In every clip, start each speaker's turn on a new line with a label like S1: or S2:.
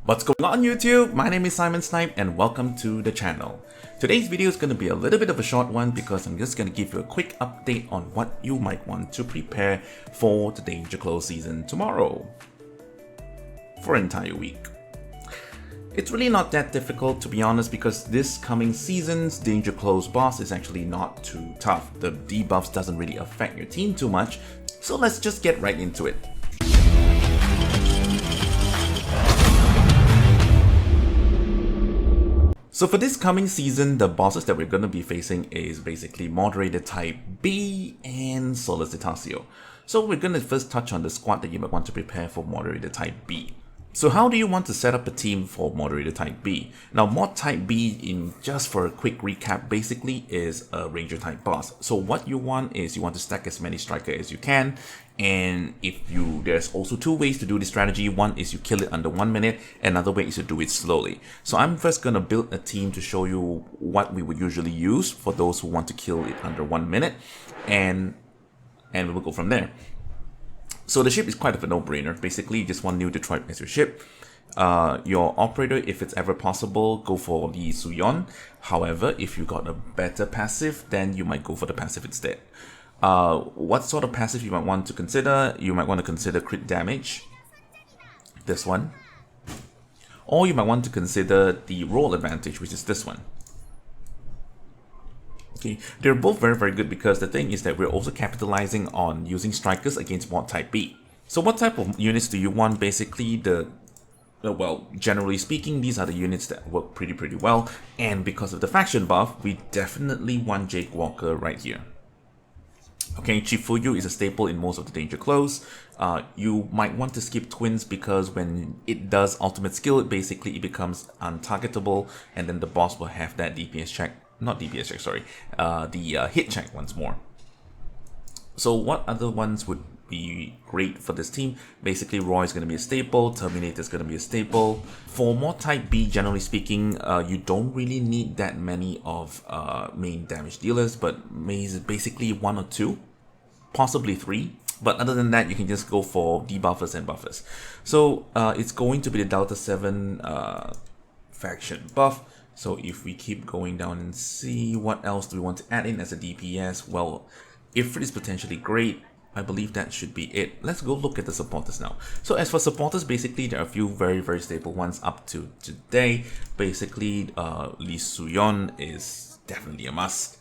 S1: What's going on YouTube? My name is Simon Snipe and welcome to the channel. Today's video is going to be a little bit of a short one because I'm just going to give you a quick update on what you might want to prepare for the Danger Close season tomorrow for an entire week. It's really not that difficult, to be honest, because this coming season's Danger Close boss is actually not too tough. The debuffs doesn't really affect your team too much, so let's just get right into it. So for this coming season, the bosses that we're going to be facing is basically Moderator Type B and Citatio. So we're going to first touch on the squad that you might want to prepare for Moderator Type B. So how do you want to set up a team for Moderator Type B? Now Mod Type B, just for a quick recap, basically is a Ranger type boss. So what you want is you want to stack as many striker as you can. And there's also two ways to do this strategy. One is you kill it under 1 minute, another way is to do it slowly. So I'm first going to build a team to show you what we would usually use for those who want to kill it under 1 minute, and we'll go from there. So the ship is quite of a no-brainer. Basically, you just want New Detroit as your ship. Your operator, if it's ever possible, go for the Suyon. However, if you got a better passive, then you might go for the passive instead. What sort of passive you might want to consider? You might want to consider crit damage, this one. Or you might want to consider the roll advantage, which is this one. Okay, they're both very good because the thing is that we're also capitalizing on using strikers against Mod Type B. So what type of units do you want? Basically, well, generally speaking, these are the units that work pretty well. And because of the faction buff, we definitely want Jake Walker right here. Okay, Chifuyu is a staple in most of the Danger Close. You might want to skip Twins because when it does ultimate skill, basically it becomes untargetable, and then the boss will have that DPS check. Not DPS check, sorry. The hit check once more. So what other ones would be great for this team? Basically, Roy is going to be a staple. Terminator is going to be a staple. For Mod Type B, generally speaking, you don't really need that many of main damage dealers, but basically 1 or 2, possibly 3. But other than that, you can just go for debuffers and buffers. So it's going to be the Delta 7 faction buff. So if we keep going down and see what else do we want to add in as a DPS, well, Ifrit is potentially great. I believe that should be it. Let's go look at the supporters now. So as for supporters, basically there are a few very stable ones up to today. Basically, Lee Suyon is definitely a must.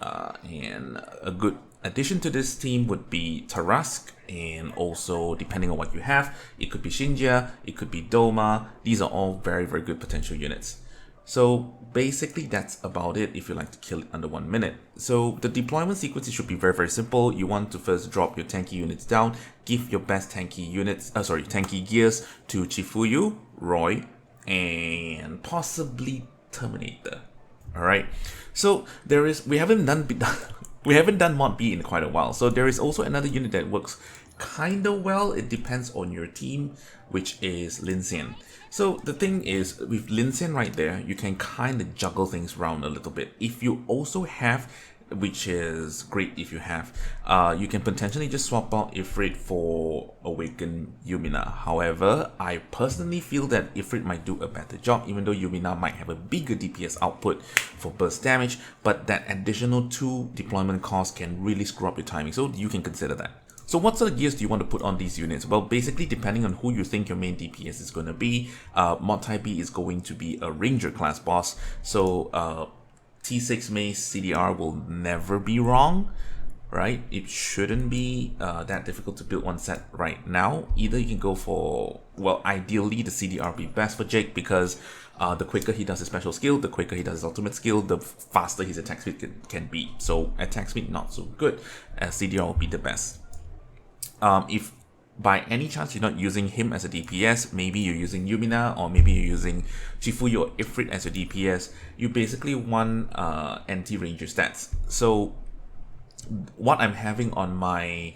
S1: And a good addition to this team would be Tarask, and also depending on what you have, it could be Shinja, it could be Doma. These are all very good potential units. So basically that's about it if you like to kill it under 1 minute. So the deployment sequence should be very simple. You want to first drop your tanky units down, give your best tanky gears to Chifuyu, Roy, and possibly Terminator. Alright. So we haven't done Mod B in quite a while. So there is also another unit that works kinda well. It depends on your team, which is Lin Xian. So the thing is, with Lin Xian right there, you can kind of juggle things around a little bit. If you also have, which is great if you have, you can potentially just swap out Ifrit for Awakened Yumina. However, I personally feel that Ifrit might do a better job, even though Yumina might have a bigger DPS output for burst damage, but that additional 2 deployment costs can really screw up your timing, so you can consider that. So what sort of gears do you want to put on these units? Well, basically depending on who you think your main DPS is going to be, Mod Type B is going to be a Ranger class boss. So T6 Mace CDR will never be wrong, right? It shouldn't be that difficult to build one set right now. Either you can go for, well, ideally the CDR would be best for Jake because the quicker he does his special skill, the quicker he does his ultimate skill, the faster his attack speed can be. So attack speed not so good, CDR will be the best. If by any chance you're not using him as a DPS, maybe you're using Yumina or maybe you're using Chifuyu or Ifrit as your DPS, you basically want anti-ranger stats. So what I'm having on my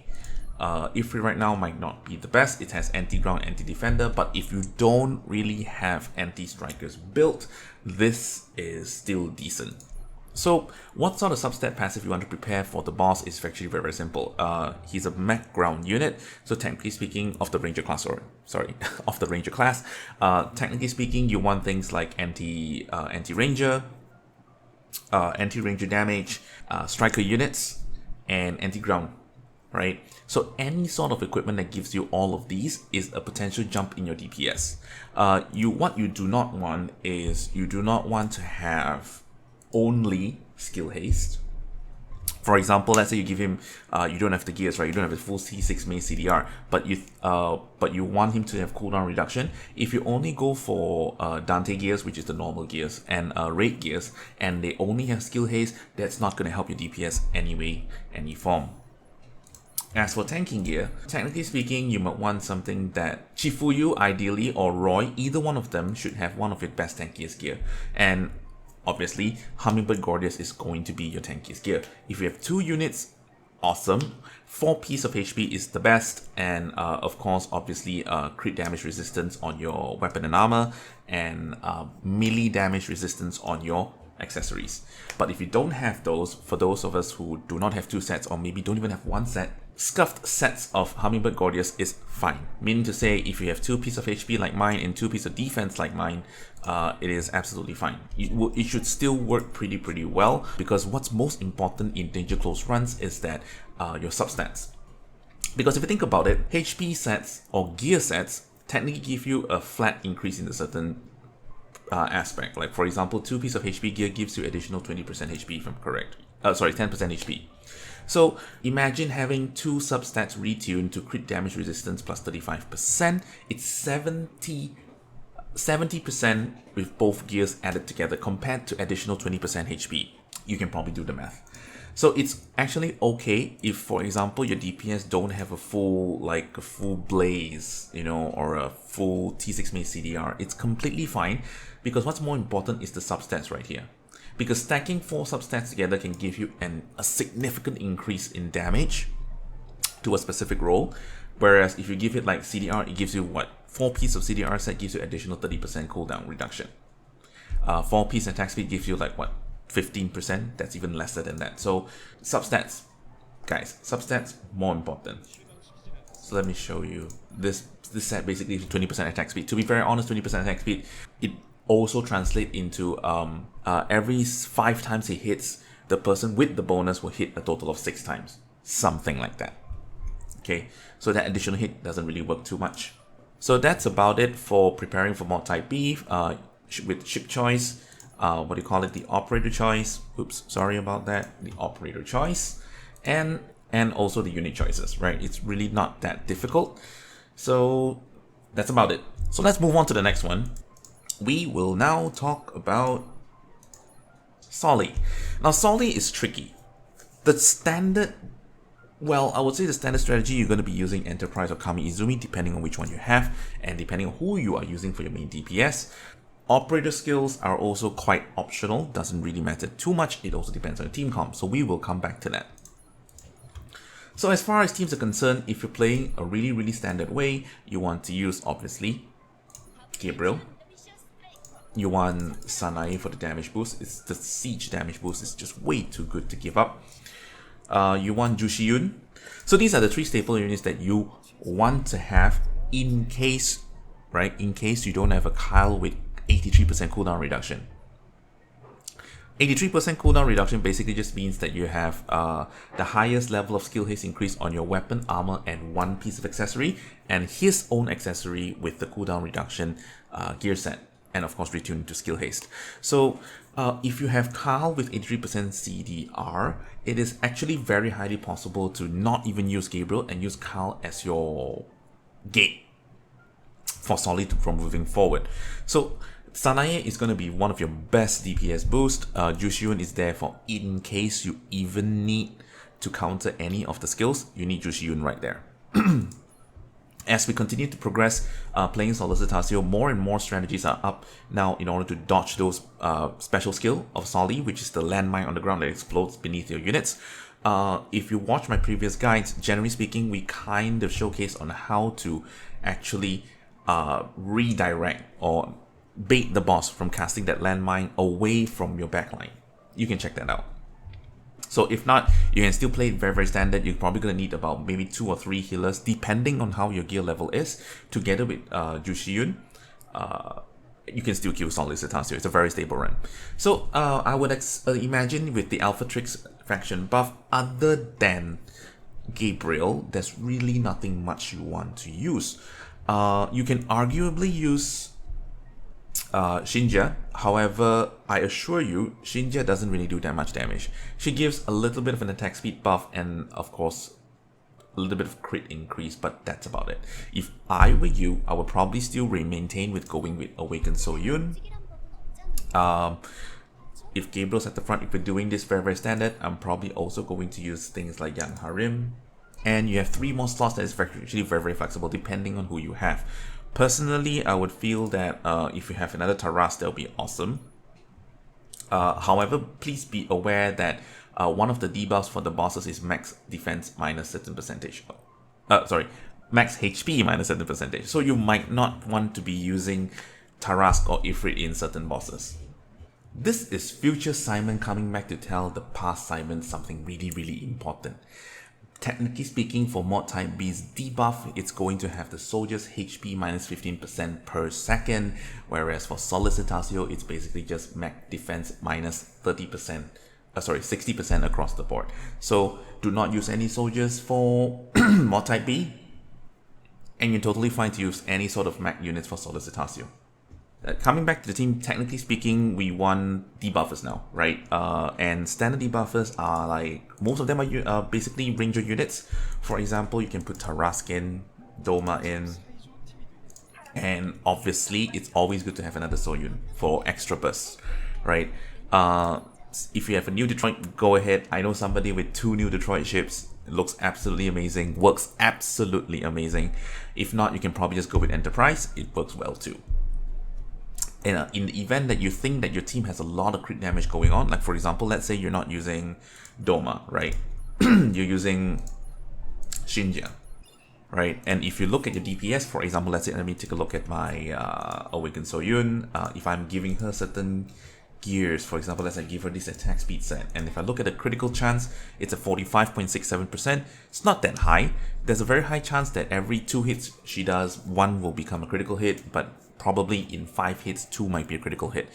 S1: Ifrit right now might not be the best. It has anti-ground, anti-defender, but if you don't really have anti-strikers built, this is still decent. So what sort of substat passive you want to prepare for the boss is actually very, very simple. He's a mech ground unit, so technically speaking, of the ranger class, or sorry, of the ranger class. Technically speaking, you want things like anti-ranger, anti-ranger damage, striker units, and anti-ground, right? So any sort of equipment that gives you all of these is a potential jump in your DPS. What you do not want is you do not want to have only skill haste. For example, let's say you give him, you don't have the gears, right? You don't have the full C6 main CDR, but you want him to have cooldown reduction. If you only go for Dante gears, which is the normal gears, and raid gears, and they only have skill haste, that's not going to help your DPS anyway, any form. As for tanking gear, technically speaking, you might want something that Chifuyu, ideally, or Roy, either one of them should have one of your best tankiest gear. And obviously, Hummingbird Gordius is going to be your tankiest gear. If you have 2 units, awesome. 4 piece of HP is the best, and of course, obviously, crit damage resistance on your weapon and armor, and melee damage resistance on your accessories. But if you don't have those, for those of us who do not have 2 sets, or maybe don't even have 1 set, scuffed sets of Hummingbird Gordius is fine. Meaning to say, if you have 2 pieces of HP like mine and 2 pieces of defense like mine, it is absolutely fine. It should still work pretty well, because what's most important in danger close runs is that your substats. Because if you think about it, HP sets or gear sets technically give you a flat increase in a certain aspect. Like for example, 2 pieces of HP gear gives you additional 20% HP if I'm correct. Sorry, 10% HP. So imagine having 2 substats retuned to crit damage resistance plus 35%. It's 70% with both gears added together compared to additional 20% HP. You can probably do the math. So it's actually okay if, for example, your DPS don't have a full blaze, or a full T6 main CDR. It's completely fine, because what's more important is the substats right here. Because stacking 4 substats together can give you a significant increase in damage to a specific role. Whereas if you give it like CDR, it gives you what? 4 pieces of CDR set gives you additional 30% cooldown reduction. 4 piece attack speed gives you like what? 15%? That's even lesser than that. So substats, guys, substats more important. So let me show you this set basically is 20% attack speed. To be very honest, 20% attack speed, it also translate into every 5 times he hits, the person with the bonus will hit a total of 6 times. Something like that. Okay, so that additional hit doesn't really work too much. So that's about it for preparing for mod type B with ship choice. The operator choice. Oops, sorry about that. The operator choice. And also the unit choices, right? It's really not that difficult. So that's about it. So let's move on to the next one. We will now talk about Solly. Now, Solly is tricky. The standard, I would say the standard strategy, you're going to be using Enterprise or Kami Izumi, depending on which one you have, and depending on who you are using for your main DPS. Operator skills are also quite optional, doesn't really matter too much, it also depends on the team comp, so we will come back to that. So as far as teams are concerned, if you're playing a really standard way, you want to use, obviously, Gabriel. You want Sanae for the damage boost. It's the siege damage boost is just way too good to give up. You want Jushiyun. So these are the 3 staple units that you want to have in case, right? In case you don't have a Kyle with 83% cooldown reduction. 83% cooldown reduction basically just means that you have the highest level of skill haste increase on your weapon, armor, and 1 piece of accessory, and his own accessory with the cooldown reduction gear set. And of course retuned to skill haste. So if you have Carl with 83% CDR, it is actually very highly possible to not even use Gabriel and use Carl as your gate for Solid from moving forward. So Sanae is going to be one of your best DPS boost. Jushiyun is there for in case you even need to counter any of the skills, you need Jushiyun right there. As we continue to progress playing Solo Citatio, more and more strategies are up now in order to dodge those special skill of Soli, which is the landmine on the ground that explodes beneath your units. If you watch my previous guides, generally speaking, we kind of showcase on how to actually redirect or bait the boss from casting that landmine away from your backline. you can check that out. So if not, you can still play it very standard. You're probably going to need about maybe 2 or 3 healers, depending on how your gear level is. Together with Jushiyun, you can still kill solid Citatio. It's a very stable run. So I would imagine with the Alpha Trix faction buff, other than Gabriel, there's really nothing much you want to use. You can arguably use Shinja. However, I assure you, Shinja doesn't really do that much damage. She gives a little bit of an attack speed buff and, of course, a little bit of crit increase, but that's about it. If I were you, I would probably still maintain with going with Awakened Soyun. If Gabriel's at the front, if we're doing this very standard, I'm probably also going to use things like Yang Harim. And you have 3 more slots that is actually very flexible depending on who you have. Personally, I would feel that if you have another Taras, that'll be awesome. However, please be aware that one of the debuffs for the bosses is max defense minus certain percentage. Max HP minus certain percentage. So you might not want to be using Tarask or Ifrit in certain bosses. This is future Simon coming back to tell the past Simon something really important. Technically speaking, for Mod Type B's debuff, it's going to have the soldier's HP minus 15% per second, whereas for Solid Citatio, it's basically just max defense minus 60% across the board. So do not use any soldiers for Mod Type B, and you're totally fine to use any sort of mech units for Solid Citatio. Coming back to the team, technically speaking, we want debuffers now, right? And standard debuffers are like, most of them are basically ranger units. For example, you can put Tarask in, Doma in, and obviously it's always good to have another Soyun for extra bursts, right? If you have a new Detroit, go ahead. I know somebody with 2 new Detroit ships. It looks absolutely amazing, works absolutely amazing. If not, you can probably just go with Enterprise. It works well too. And in the event that you think that your team has a lot of crit damage going on, like for example, let's say you're not using Doma, right? You're using Shinja, right? And if you look at your DPS, for example, let's say, let me take a look at my Awakened Soyun. If I'm giving her certain gears, for example, let's say give her this attack speed set, and if I look at the critical chance, it's a 45.67%. It's not that high. There's a very high chance that every 2 hits she does, 1 will become a critical hit, but probably in 5 hits, 2 might be a critical hit.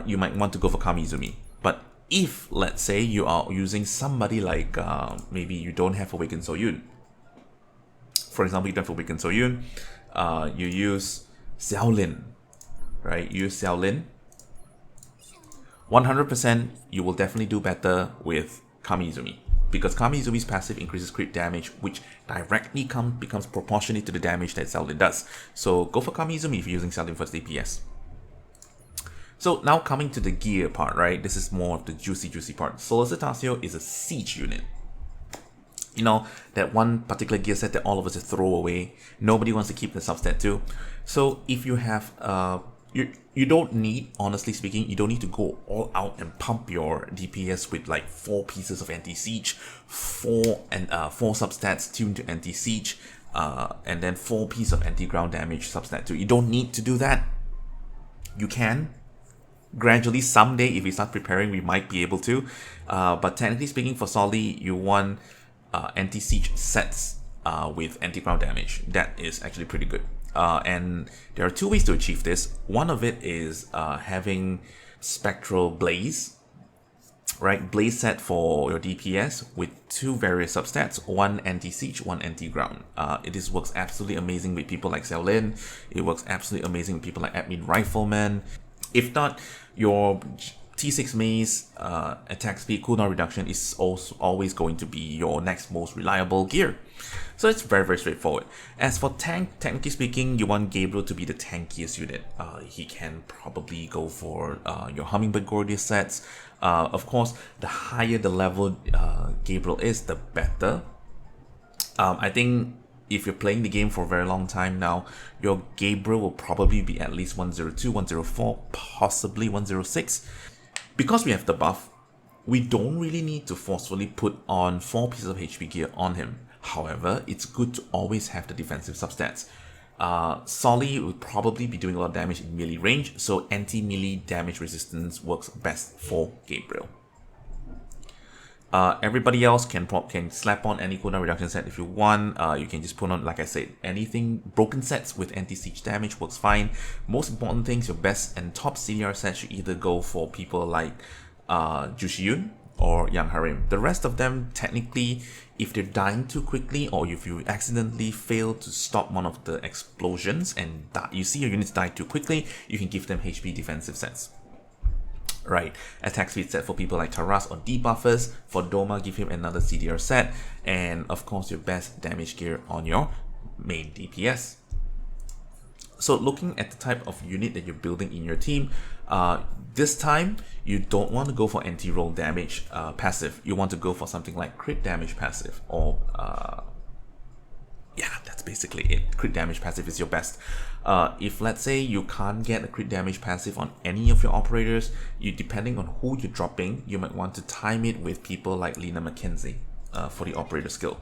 S1: You might want to go for Kamizumi. But if, let's say, you are using somebody like, maybe you don't have Awakened Soyun. For example, you don't have Awakened Soyun, you use Xiaolin, right? You use Xiaolin. 100% you will definitely do better with Kamizumi, because Kamizumi's passive increases crit damage, which directly becomes proportionate to the damage that Xiaolin does. So go for Kamizumi if you're using Xiaolin for DPS. So now coming to the gear part, right? This is more of the juicy part. Solar Citatio is a siege unit. You know, that one particular gear set that all of us throw away. Nobody wants to keep the substat too. So if you have you don't need, honestly speaking, you don't need to go all out and pump your DPS with like 4 pieces of anti-siege, 4 substats tuned to anti-siege, and then 4 pieces of anti-ground damage substat too. You don't need to do that. You can. Gradually, someday, if we start preparing, we might be able to. But technically speaking, for Soli, you want anti-siege sets with anti-ground damage. That is actually pretty good. And there are 2 ways to achieve this. One of it is having Spectral Blaze, right? Blaze set for your DPS with 2 various substats, 1 anti-siege, 1 anti-ground. It works absolutely amazing with people like Xiaolin. It works absolutely amazing with people like Admin Rifleman. If not, your T6 Maze attack speed cooldown reduction is also always going to be your next most reliable gear. So it's very straightforward. As for tank, technically speaking, you want Gabriel to be the tankiest unit. He can probably go for your Hummingbird Gordius sets. Of course, the higher the level Gabriel is, the better. I think if you're playing the game for a very long time now, your Gabriel will probably be at least 102, 104, possibly 106. Because we have the buff, we don't really need to forcefully put on 4 pieces of HP gear on him. However, it's good to always have the defensive substats. Solly would probably be doing a lot of damage in melee range, so anti-melee damage resistance works best for Gabriel. Everybody else can slap on any cooldown reduction set if you want. You can just put on, like I said, anything. Broken sets with anti-siege damage works fine. Most important things, your best and top CDR sets should either go for people like Jushiyun or Yang Harim. The rest of them, technically, if they're dying too quickly or if you accidentally fail to stop one of the explosions and you see your units die too quickly, you can give them HP defensive sets. Right, attack speed set for people like Taras or debuffers. For Doma, give him another CDR set, and of course your best damage gear on your main DPS. So looking at the type of unit that you're building in your team, this time you don't want to go for anti-roll damage passive. You want to go for something like crit damage passive, or yeah, that's basically it. Crit damage passive is your best. If let's say you can't get a crit damage passive on any of your operators, depending on who you're dropping, you might want to time it with people like Lena McKenzie for the operator skill.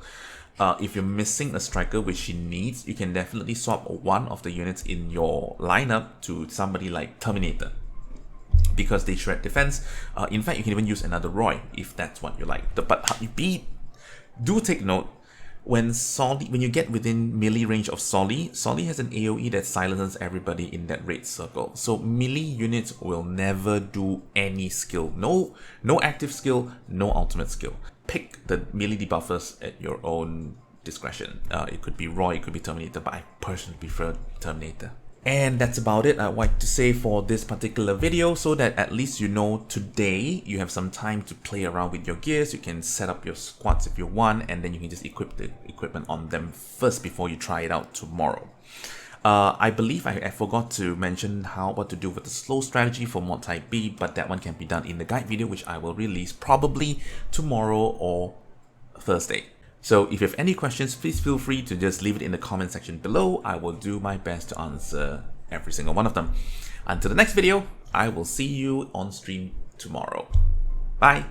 S1: If you're missing a striker which she needs, you can definitely swap one of the units in your lineup to somebody like Terminator, because they shred defense. In fact, you can even use another Roy if that's what you like. But do take note, when you get within melee range of Solly has an AoE that silences everybody in that raid circle. So melee units will never do any skill. No active skill, no ultimate skill. Pick the melee debuffers at your own discretion. It could be Roy, it could be Terminator, but I personally prefer Terminator. And that's about it I'd like to say for this particular video, so that at least you know today you have some time to play around with your gears. You can set up your squads if you want, and then you can just equip the equipment on them first before you try it out tomorrow. I believe I forgot to mention what to do with the slow strategy for Mod Type B, but that one can be done in the guide video, which I will release probably tomorrow or Thursday. So if you have any questions, please feel free to just leave it in the comment section below. I will do my best to answer every single one of them. Until the next video, I will see you on stream tomorrow. Bye!